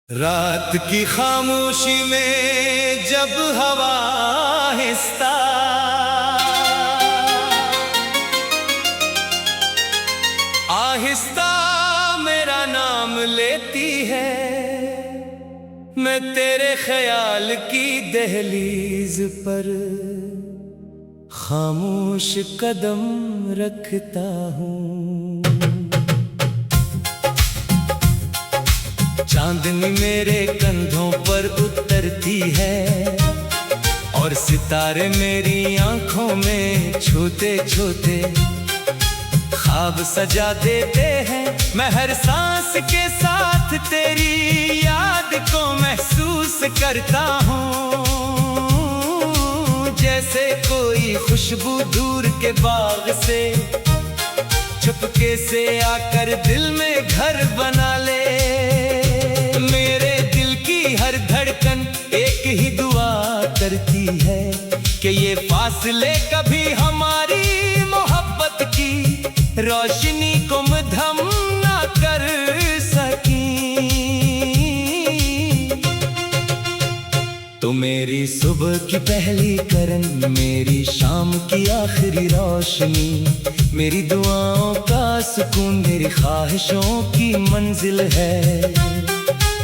रात की खामोशी में जब हवा आहिस्ता आहिस्ता मेरा नाम लेती है, मैं तेरे ख्याल की दहलीज पर खामोश कदम रखता हूँ। चांदनी मेरे कंधों पर उतरती है और सितारे मेरी आंखों में छूते छूते ख्वाब सजा देते हैं। मैं हर सांस के साथ तेरी याद को महसूस करता हूँ, जैसे कोई खुशबू दूर के बाग से चुपके से आकर दिल में घर बना ले। मेरे दिल की हर धड़कन एक ही दुआ करती है कि ये फासले कभी हमारी मोहब्बत की रोशनी को मद्धम ना कर सकी। तो मेरी सुबह की पहली किरण, मेरी शाम की आखिरी रोशनी, मेरी दुआओं का सुकून, मेरी ख्वाहिशों की मंजिल है।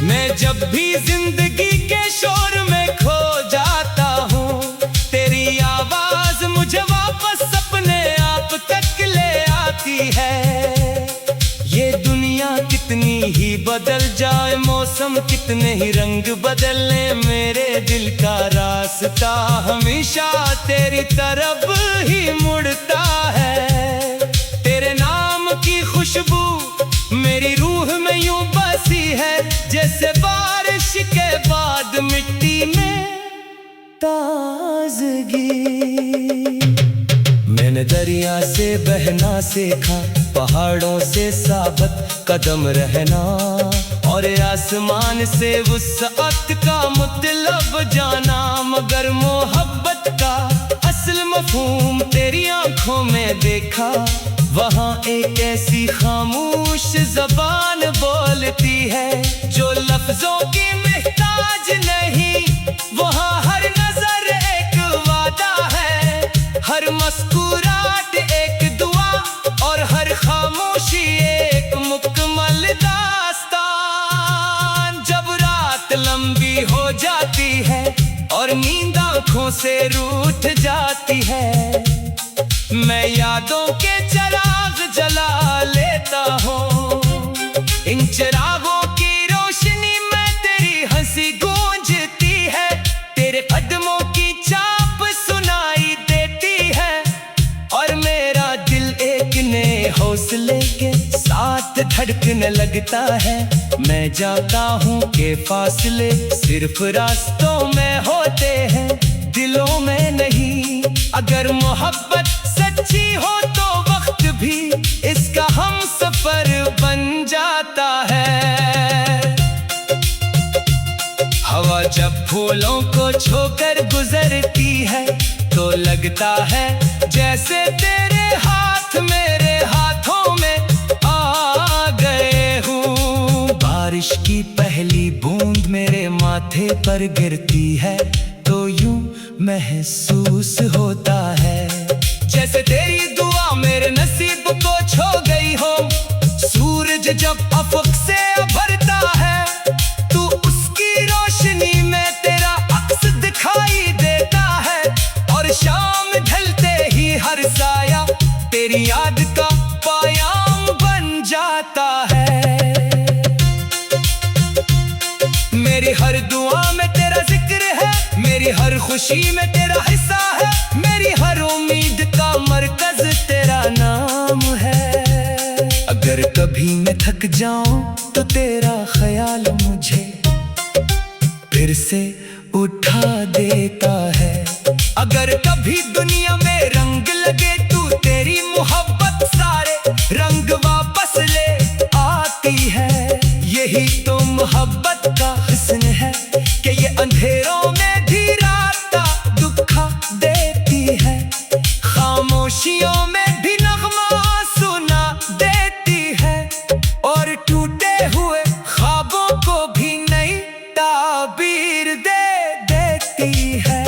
मैं जब भी जिंदगी के शोर में खो जाता हूँ, तेरी आवाज मुझे वापस अपने आप तक ले आती है। ये दुनिया कितनी ही बदल जाए, मौसम कितने ही रंग बदले, मेरे दिल का रास्ता हमेशा तेरी तरफ ही मुड़ता है। तेरे नाम की खुशबू मेरी रूह में यूं बसी है, जैसे बारिश के बाद मिट्टी में ताजगी। मैंने दरिया से बहना सीखा, पहाड़ों से साबत कदम रहना, और आसमान से वुसअत का मतलब जाना। मगर मोहब्बत का असल मफहूम तेरी आंखों में देखा, वहाँ एक ऐसी खामोश जबान बोलती है जो लफ्जों की मोहताज नहीं। वहाँ हर नजर एक वादा है, हर मुस्कुराहट एक दुआ, और हर खामोशी एक मुकम्मल दास्तान। जब रात लंबी हो जाती है और नींद आँखों से रूठ जाती है, मैं यादों के चिराग जला लेता हूँ। इन चिरागों की रोशनी में तेरी हंसी गूंजती है, तेरे कदमों की चाप सुनाई देती है, और मेरा दिल एक नए हौसले के साथ धड़कने लगता है। मैं जाता हूँ कि फासले सिर्फ रास्तों में होते हैं, दिलों में नहीं। अगर मोहब्बत सच्ची हो तो वक्त भी इसका हम सफर बन जाता है। हवा जब फूलों को छोकर गुजरती है तो लगता है जैसे तेरे हाथ मेरे हाथों में आ गए हूँ। बारिश की पहली बूंद मेरे माथे पर गिरती है तो यूं महसूस होता है जैसे तेरी दुआ मेरे नसीब को छू गई हो। सूरज जब अफक से उभरता है तो उसकी रोशनी में तेरा अक्स दिखाई देता है, और शाम ढलते ही हर साया तेरी याद का पायाम बन जाता है। मेरी हर दुआ में तेरा जिक्र है, मेरी हर खुशी में तेरा हिस्सा है, मेरी हर उम्मीद का मरकज तेरा नाम है। अगर कभी मैं थक जाऊं तो तेरा ख्याल मुझे फिर से उठा देता है। अगर कभी दुनिया में रंग लगे तो तेरी मोहब्बत सारे रंग वापस ले आती है। यही तो मोहब्बत का हुस्न है कि ये अंधेरों में भी रात दुखा देती है, खामोशियों में भी नगमा सुना देती है, और टूटे हुए ख्वाबों को भी नई ताबीर दे देती है।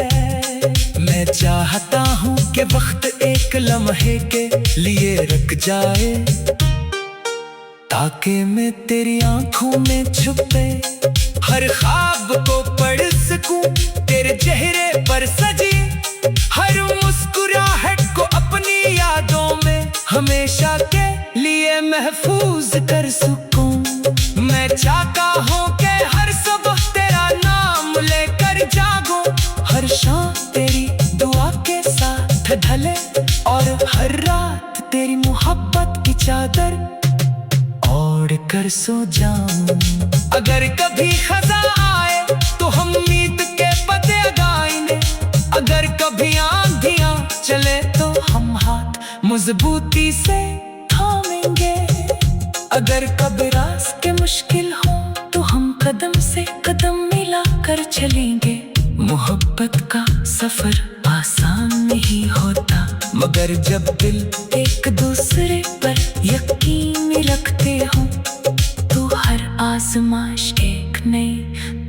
मैं चाहता हूँ कि वक्त एक लम्हे के लिए रुक जाए, ताकि मैं तेरी आंखों में छुपे हर ख्वाब को पढ़ सकूं, तेरे चेहरे पर सजी हर मुस्कुराहट को अपनी यादों में हमेशा के लिए महफूज कर सकूं। मैं चाहता हूँ कि हर सुबह तेरा नाम लेकर जागूं, हर शाम तेरी दुआ के साथ ढले और हर रात तेरी मोहब्बत की चादर ओढ़ कर सो जाऊं। अगर कभी खजा आए तो हम मीत के पते गाएंगे, अगर कभी आंधियां चले तो हम हाथ मजबूती से थामेंगे, अगर कभी रास्ते मुश्किल हो तो हम कदम से कदम मिला कर चलेंगे। मोहब्बत का सफर आसान नहीं होता, मगर जब दिल एक दूसरे पर यकीन रखते हो तो हर आजमाइश एक नई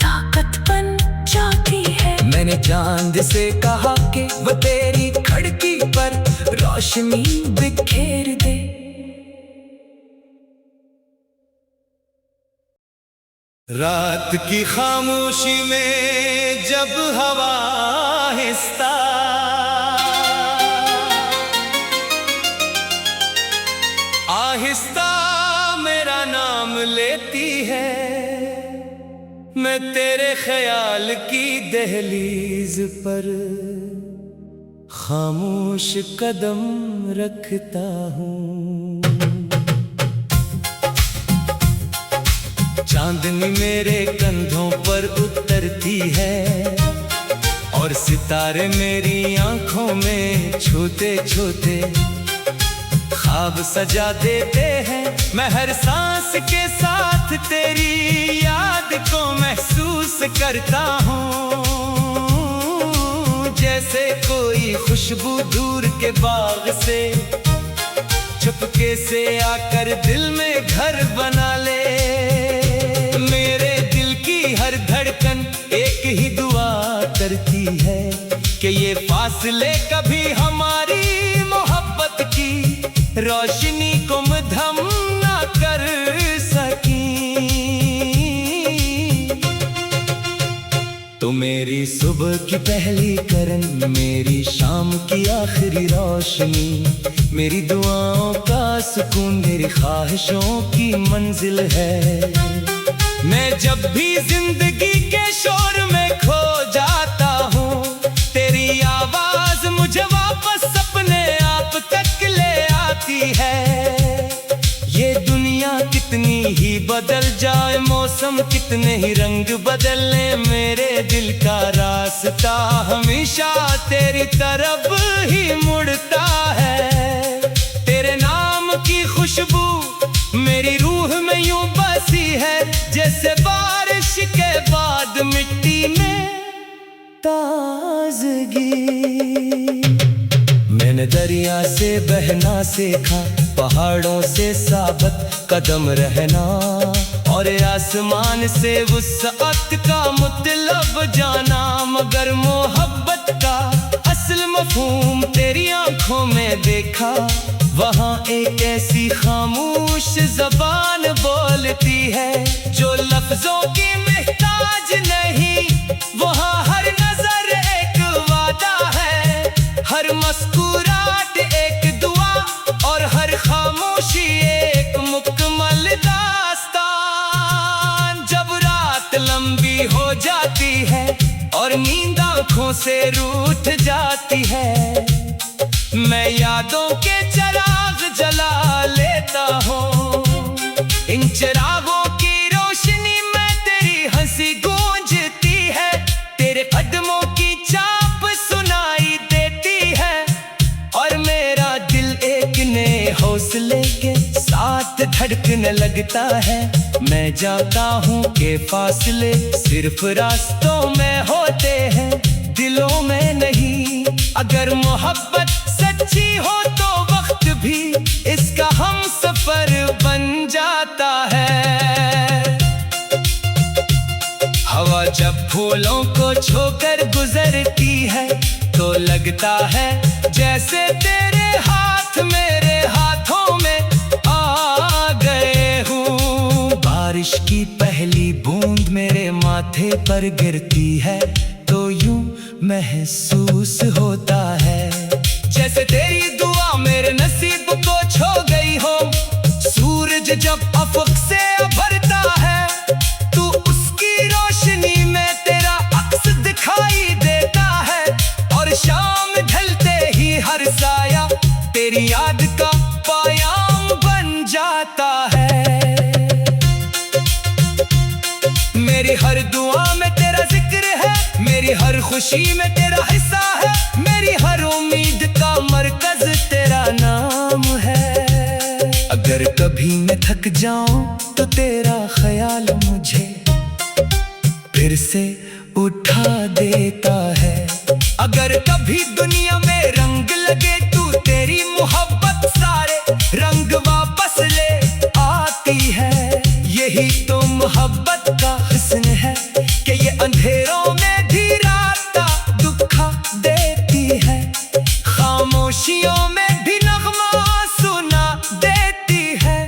ताकत बन जाती है। मैंने चांद से कहा कि वो तेरी खिड़की पर रोशनी बिखेर दे। रात की खामोशी में जब हवा आहिस्ता आहिस्ता मेरा नाम लेती है, मैं तेरे ख्याल की दहलीज पर खामोश कदम रखता हूँ। चांदनी मेरे कंधों पर उतरती है और सितारे मेरी आंखों में छूते छूते ख्वाब सजा देते हैं। मैं हर सांस के साथ तेरी याद को महसूस करता हूँ, जैसे कोई खुशबू दूर के बाग से चुपके से आकर दिल में घर बना ले। मेरे दिल की हर धड़कन एक ही दुआ करती है कि ये फासले कभी हमारी मोहब्बत की रोशनी को मद्धम ना कर सकी। तो मेरी सुबह की पहली किरण, मेरी शाम की आखिरी रोशनी, मेरी दुआओं का सुकून, मेरी ख्वाहिशों की मंजिल है। मैं जब भी जिंदगी के शोर में खो जाता हूँ, तेरी आवाज मुझे वापस अपने आप तक ले आती है। ये दुनिया कितनी ही बदल जाए, मौसम कितने ही रंग बदले, मेरे दिल का रास्ता हमेशा तेरी तरफ ही मुड़ता है। तेरे नाम की खुशबू मेरी रूह में यूं बसी है, जैसे बारिश के बाद मिट्टी में ताजगी। मैंने दरिया से बहना सीखा, पहाड़ों से साबत कदम रहना, और आसमान से वुसअत का मतलब जाना, मगर मोहब्बत का असल मफहूम तेरी आंखों में देखा। वहाँ एक ऐसी खामोश जबान बोलती है जो लफ्जों की मोहताज नहीं, वहाँ हर नजर एक वादा है, हर मुस्कुराहट एक दुआ और हर खामोशी एक मुकम्मल दास्तान। जब रात लंबी हो जाती है और नींद आँखों से रूठ जाती है, मैं यादों के चिराग जला लेता हूँ। इन चिरागों की रोशनी में तेरी हंसी गूंजती है, तेरे कदमों की चाप सुनाई देती है, और मेरा दिल एक नए हौसले के साथ धड़कने लगता है। मैं जानता हूँ कि फासले सिर्फ रास्तों में होते हैं, दिलों में नहीं। अगर मोहब्बत सच्ची हो तो वक्त भी इसका हम सफर बन जाता है। हवा जब फूलों को छोकर गुजरती है तो लगता है जैसे तेरे हाथ मेरे हाथों में आ गए हूँ। बारिश की पहली बूंद मेरे माथे पर गिरती है तो यूं महसूस होता है जैसे तेरी दुआ मेरे नसीब को छू गई हो। सूरज जब अफक से उभरता है तो उसकी रोशनी में तेरा अक्स दिखाई देता है और शाम ढलते ही हर साया तेरी याद का पायाम बन जाता है। मेरी हर दुआ में तेरा जिक्र है, मेरी हर खुशी में तेरा हिस्सा है, मेरी हर उम्मीद का मरकज तेरा नाम है। अगर कभी मैं थक जाऊं तो तेरा ख्याल मुझे फिर से उठा देता है। अगर कभी दुनिया में रंग लगे तो तेरी मोहब्बत सारे रंग वापस ले आती है। यही तो मोहब्बत का हुस्न है कि ये अंधेरों में भी रात का दुखा देती है, खामोशियों में भी नगमा सुना देती है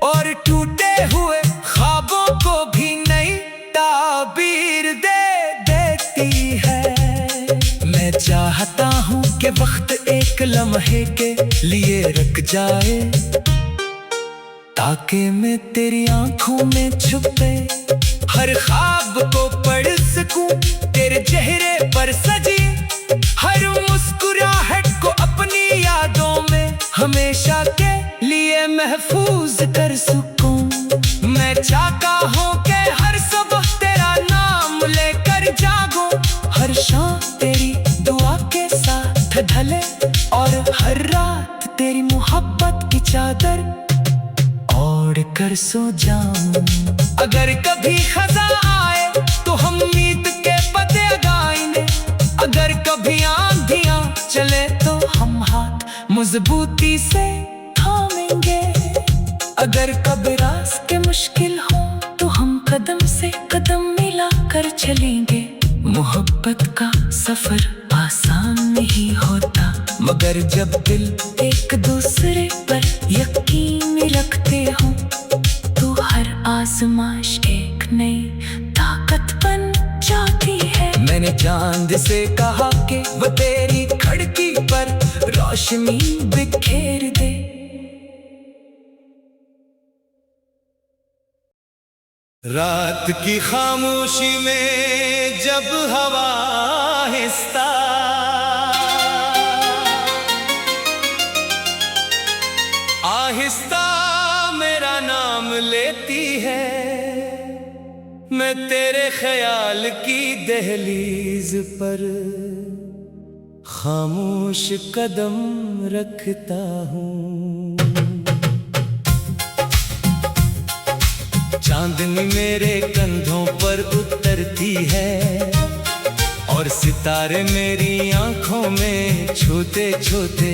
और टूटे हुए ख्वाबों को भी नई ताबीर दे देती है। मैं चाहता हूँ कि वक्त एक लम्हे के लिए रुक जाए ताकि मैं तेरी आंखों में छुपे हर ख्वाब को पढ़ सकूं, तेरे चेहरे पर सजी हर मुस्कुराहट को अपनी यादों में हमेशा के लिए महफूज कर सकूं। मैं चाहता हूँ कि हर सुबह तेरा नाम लेकर जागूं, हर शाम तेरी दुआ के साथ ढले और हर रात तेरी मोहब्बत की चादर ओढ़ कर सो जाऊं। अगर कभी खजा आए तो हम मीत के पते गाएंगे, अगर कभी आंधियां चले तो हम हाथ मजबूती से थामेंगे, अगर कभी रास्ते मुश्किल हो तो हम कदम से कदम मिला कर चलेंगे। मोहब्बत का सफर आसान नहीं होता मगर जब दिल एक दूसरे पर यकीन रखते हो तो हर आजमाइश एक नई ताकत बन जाती है। मैंने चांद से कहा कि वो तेरी खिड़की पर रोशनी बिखेर दे। रात की खामोशी में जब हवा आहिस्ता आहिस्ता मेरा नाम लेती है, मैं तेरे ख्याल की दहलीज पर खामोश कदम रखता हूँ। चांदनी मेरे कंधों पर उतरती है और सितारे मेरी आंखों में छूते छूते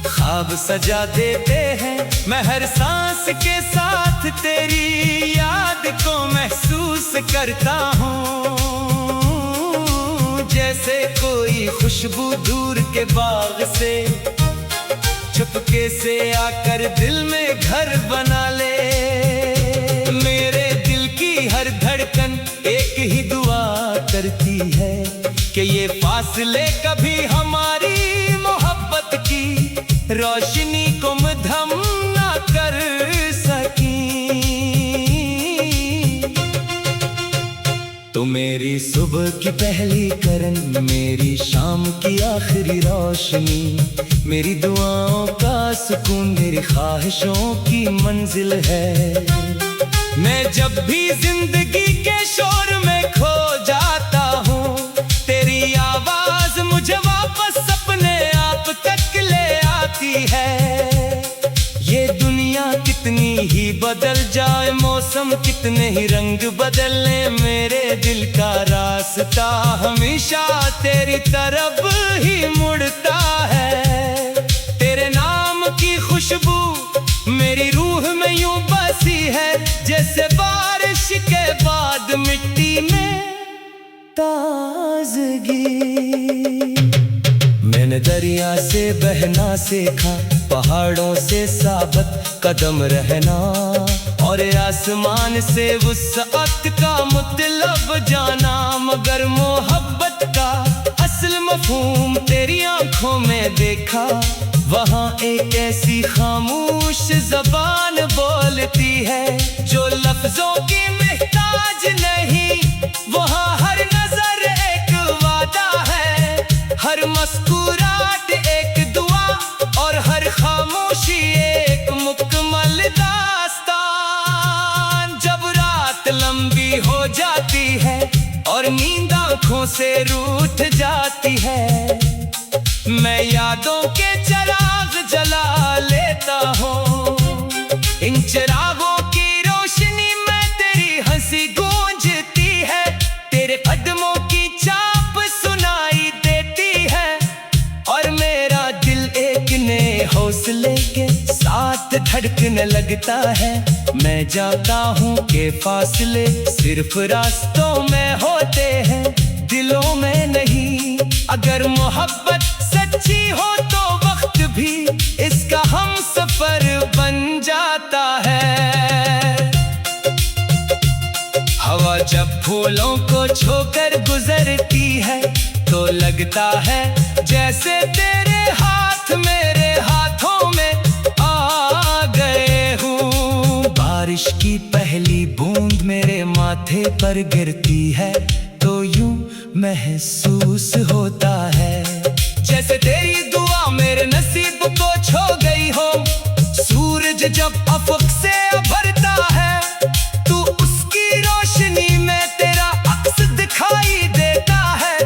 ख्वाब सजा देते हैं। मैं हर सांस के साथ तेरी याद को महसूस करता हूँ, जैसे कोई खुशबू दूर के बाग से चुपके से आकर दिल में घर बना ले। मेरे दिल की हर धड़कन एक ही दुआ करती है कि ये फासले कभी हमारी मोहब्बत की रोशनी को मद्धम ना कर सकी। तो मेरी सुबह की पहली करन, मेरी शाम की आखिरी रोशनी, मेरी दुआओं का सुकून, मेरी ख्वाहिशों की मंजिल है। मैं जब भी जिंदगी के शोर में खो जाता हूँ, तेरी आवाज मुझे वापस अपने आप तक ले आती है। ये दुनिया कितनी ही बदल जाए, मौसम कितने ही रंग बदले, मेरे दिल का रास्ता हमेशा तेरी तरफ ही मुड़ता है। तेरे नाम की खुशबू रूह में यूं बसी है, जैसे बारिश के बाद मिट्टी ताजगी। मैंने दरिया से बहना सीखा, पहाड़ों से साबित कदम रहना, और आसमान से वुसअत का मतलब जाना। मगर मोहब्बत का असल मफहूम तेरी आंखों में देखा। वहाँ एक ऐसी खामोश जबान बोलती है जो लफ्जों की मोहताज नहीं। वहाँ हर नजर एक वादा है, हर मुस्कुराहट एक दुआ, और हर खामोशी एक मुकम्मल दास्तान। जब रात लंबी हो जाती है और नींद आँखों से रूठ जाती है, मैं यादों के चिराग जला लेता हूँ। इन चिरागों की रोशनी में तेरी हंसी गूंजती है, तेरे कदमों की चाप सुनाई देती है, और मेरा दिल एक नए हौसले के साथ धड़कने लगता है। मैं जानता हूँ कि फासले सिर्फ रास्तों में होते हैं, दिलों में नहीं। अगर मोहब्बत सच्ची हो तो वक्त भी इसका हम सफर बन जाता है। हवा जब फूलों को छोकर गुजरती है तो लगता है जैसे तेरे हाथ मेरे हाथों में आ गए हूँ। बारिश की पहली बूंद मेरे माथे पर गिरती है तो यूं महसूस होता है जैसे तेरी दुआ मेरे नसीब को छू गई हो। सूरज जब अफक से उभरता है तो उसकी रोशनी में तेरा अक्स दिखाई देता है,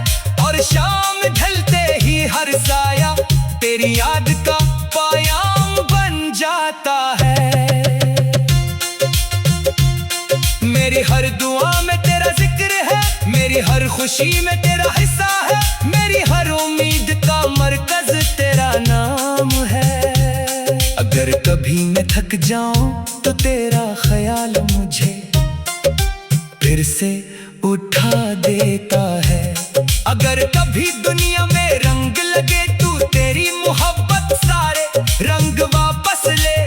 और शाम ढलते ही हर साया तेरी याद का पायाम बन जाता है। मेरी हर दुआ में तेरा जिक्र है, मेरी हर खुशी में तेरा हिस्सा है, मेरी हर उम्मीद का मरकज तेरा नाम है। अगर कभी मैं थक जाऊं तो तेरा ख्याल मुझे फिर से उठा देता है। अगर कभी दुनिया में रंग लगे तो तेरी मोहब्बत सारे रंग वापस ले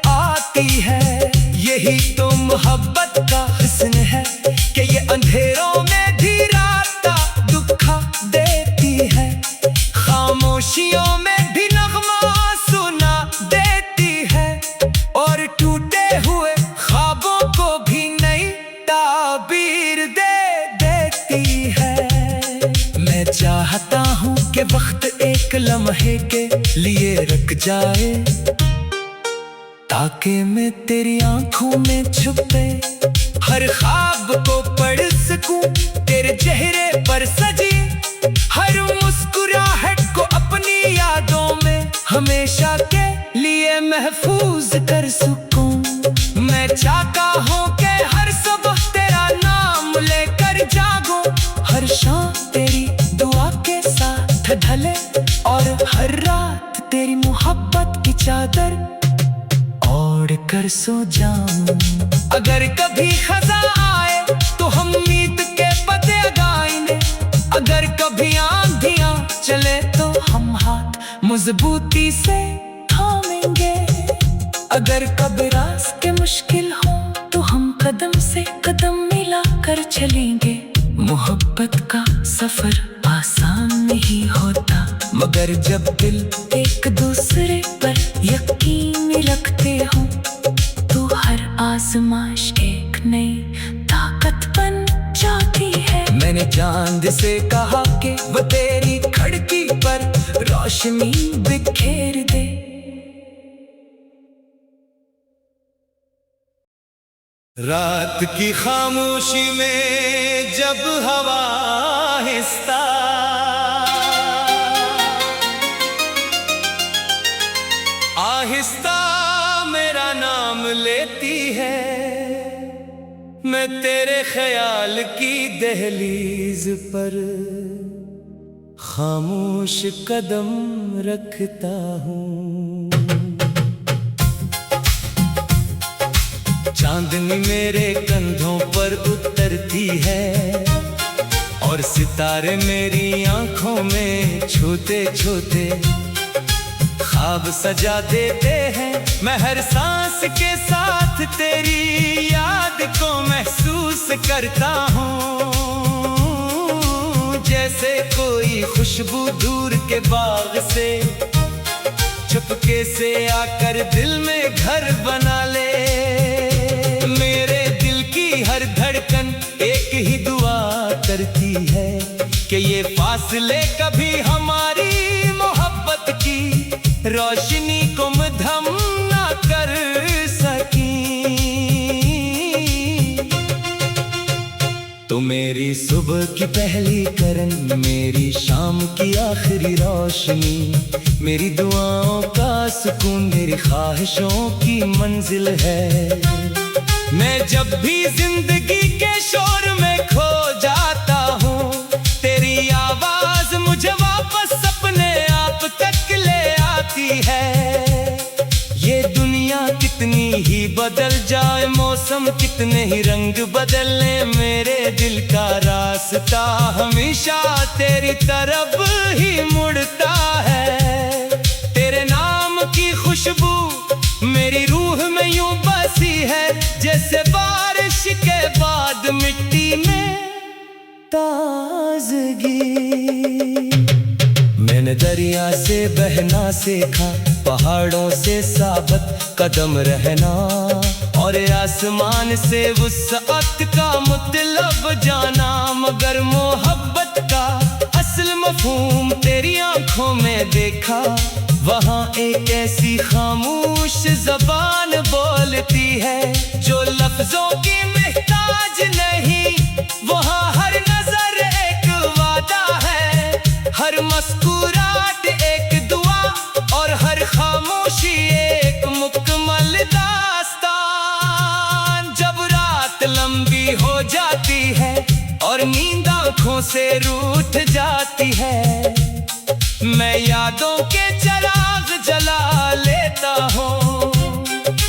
आती है। यही तो मोहब्बत का हुस्न है कि ये अंधेरों में भी रात दुखा देती है, खामोशियों में भी नगमा सुना देती है, और टूटे हुए ख्वाबों को भी नई ताबीर दे देती है। मैं चाहता हूँ कि वक्त एक लम्हे के लिए रुक जाए ताकि मैं तेरी आंखों में छुपे हर ख्वाब को पढ़ सकूं, तेरे चेहरे पर सजी हर मुस्कुराहट को अपनी यादों में हमेशा के लिए महफूज कर सकूं। मैं चाहता हूँ कि हर सुबह तेरा नाम लेकर जागूं, हर शाम तेरी दुआ के साथ ढले, और हर रात तेरी मोहब्बत की चादर ओढ़ कर सो जाऊं। अगर कभी खजा आए तो हम मीत के पते गाएंगे, अगर कभी आंधियां चले तो हम हाथ मजबूती से थामेंगे, अगर कभी रास्ते मुश्किल हो तो हम कदम से कदम मिला कर चलेंगे। मोहब्बत का सफर आसान नहीं होता, मगर जब दिल एक दूसरे पर यकीन रखते हो तो हर आजमाइश एक नई ताकत बन जाती है। मैंने चांद से कहा कि वो तेरी खिड़की पर रोशनी बिखेर दे। रात की खामोशी में जब हवा आहिस्ता आहिस्ता मेरा नाम लेती है, मैं तेरे ख्याल की दहलीज पर खामोश कदम रखता हूँ। चांदनी मेरे कंधों पर उतरती है और सितारे मेरी आंखों में छूते छूते ख्वाब सजा देते हैं। मैं हर सांस के साथ तेरी याद को महसूस करता हूँ, जैसे कोई खुशबू दूर के बाग से चुपके से आकर दिल में घर बना ले। मेरे दिल की हर धड़कन एक ही दुआ करती है कि ये फासले कभी हमारी मोहब्बत की रोशनी को मद्धम ना कर सकी। तो मेरी सुबह की पहली करन, मेरी शाम की आखिरी रोशनी, मेरी दुआओं का सुकून, मेरी ख्वाहिशों की मंजिल है। मैं जब भी जिंदगी के शोर में खो जाता हूँ, तेरी आवाज मुझे वापस अपने आप तक ले आती है। ये दुनिया कितनी ही बदल जाए, मौसम कितने ही रंग बदले, मेरे दिल का रास्ता हमेशा तेरी तरफ ही मुड़ता है। तेरे नाम की खुशबू मेरी रूह में यूं बसी है, जैसे बारिश के बाद मिट्टी में ताजगी। मैंने दरिया से बहना सीखा, पहाड़ों से साबत कदम रहना, और आसमान से वुसअत का मतलब जाना। मगर मोहब्बत का असल मफहूम तेरी आंखों में देखा, वहाँ एक ऐसी खामोश जबान बोलती है जो लफ्जों की मोहताज नहीं। वहाँ हर नजर एक वादा है, हर मुस्कुराहट एक दुआ, और हर खामोशी एक मुकम्मल दास्तान। जब रात लंबी हो जाती है और नींद आँखों से रूठ जाती है, मैं यादों के चिराग जला लेता हूँ।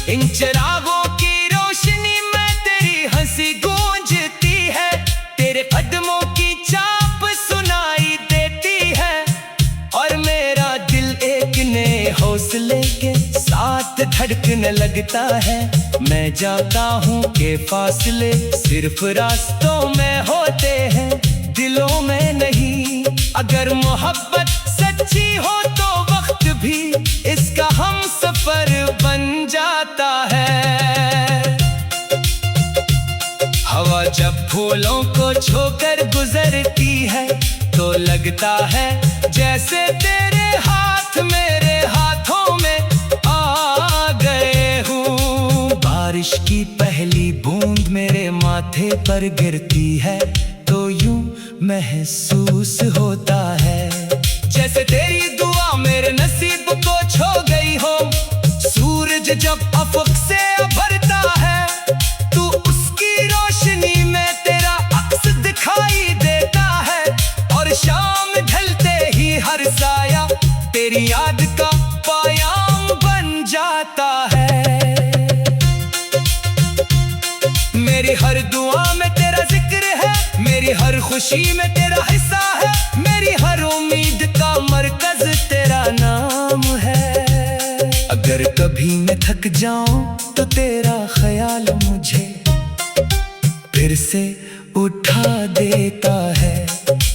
इन चिरागों की रोशनी में तेरी हंसी गूंजती है, तेरे कदमों की चाप सुनाई देती है, और मेरा दिल एक नए हौसले के साथ धड़कने लगता है। मैं जाता हूँ कि फासले सिर्फ रास्तों में होते हैं, दिलों में नहीं। अगर मोहब्बत सच्ची हो तो वक्त भी इसका हम सफर बन जाता है। हवा जब फूलों को छोकर गुजरती है तो लगता है जैसे तेरे हाथ मेरे हाथों में आ गए हूँ। बारिश की पहली बूंद मेरे माथे पर गिरती है तो यूं महसूस होता है जैसे तेरी दुआ मेरे नसीब को छू गई हो। सूरज जब अफक से उभरता है तू उसकी रोशनी में तेरा अक्स दिखाई देता है, और शाम ढलते ही हर साया तेरी याद का पायाम बन जाता है। मेरी हर दुआ में तेरा जिक्र है, मेरी हर खुशी में तेरा हिस्सा है, मेरी हर उम्मीद का मरकज तेरा नाम है। अगर कभी मैं थक जाऊं तो तेरा ख्याल मुझे फिर से उठा देता है।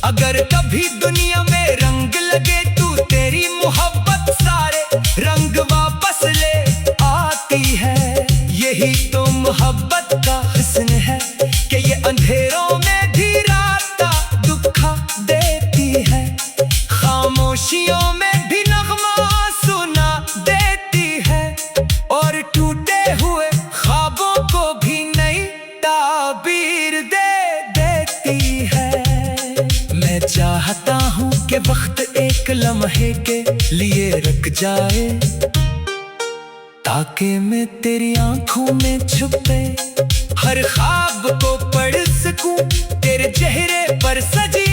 अगर कभी दुनिया में रंग लगे तू तेरी मोहब्बत सारे रंग वापस ले आती है। यही तो मोहब्बत का हुस्न है कि ये अंधेरों में भी रात दुखा देती है, खामोशियों में भी नगमा सुना देती है, और टूटे हुए ख्वाबों को भी नई ताबीर दे देती है। मैं चाहता हूँ कि वक्त एक लम्हे के लिए रुक जाए ताकि मैं तेरी आंखों में छुपे हर ख्वाब को पढ़ सकूं, तेरे चेहरे पर सजी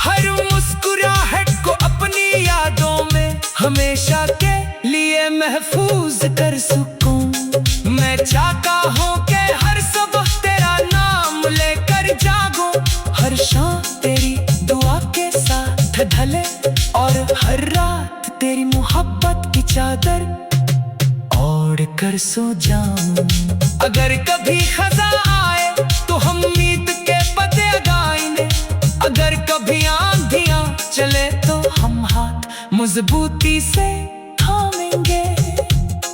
हर मुस्कुराहट को अपनी यादों में हमेशा के लिए महफूज कर सकूं। मैं चाहता हूँ कि हर सुबह तेरा नाम लेकर जागूं, हर शाम तेरी सो जाऊं। अगर कभी खजा आए तो हम मीत के पते गाएंगे, अगर कभी आंधियां चले तो हम हाथ मजबूती से थामेंगे।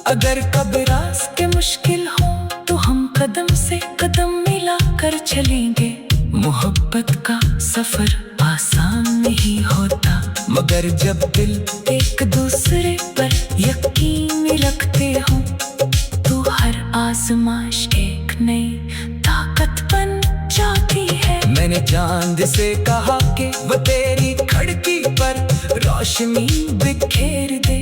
अगर कभी रास्ते मुश्किल हो तो हम कदम से कदम मिला कर चलेंगे। मोहब्बत का सफर आसान नहीं होता, मगर जब दिल एक दूसरे पर यकीन रखते हो तो हर आजमाइश एक नई ताकत बन जाती है। मैंने चांद से कहा कि वो तेरी खिड़की पर रोशनी बिखेर दे।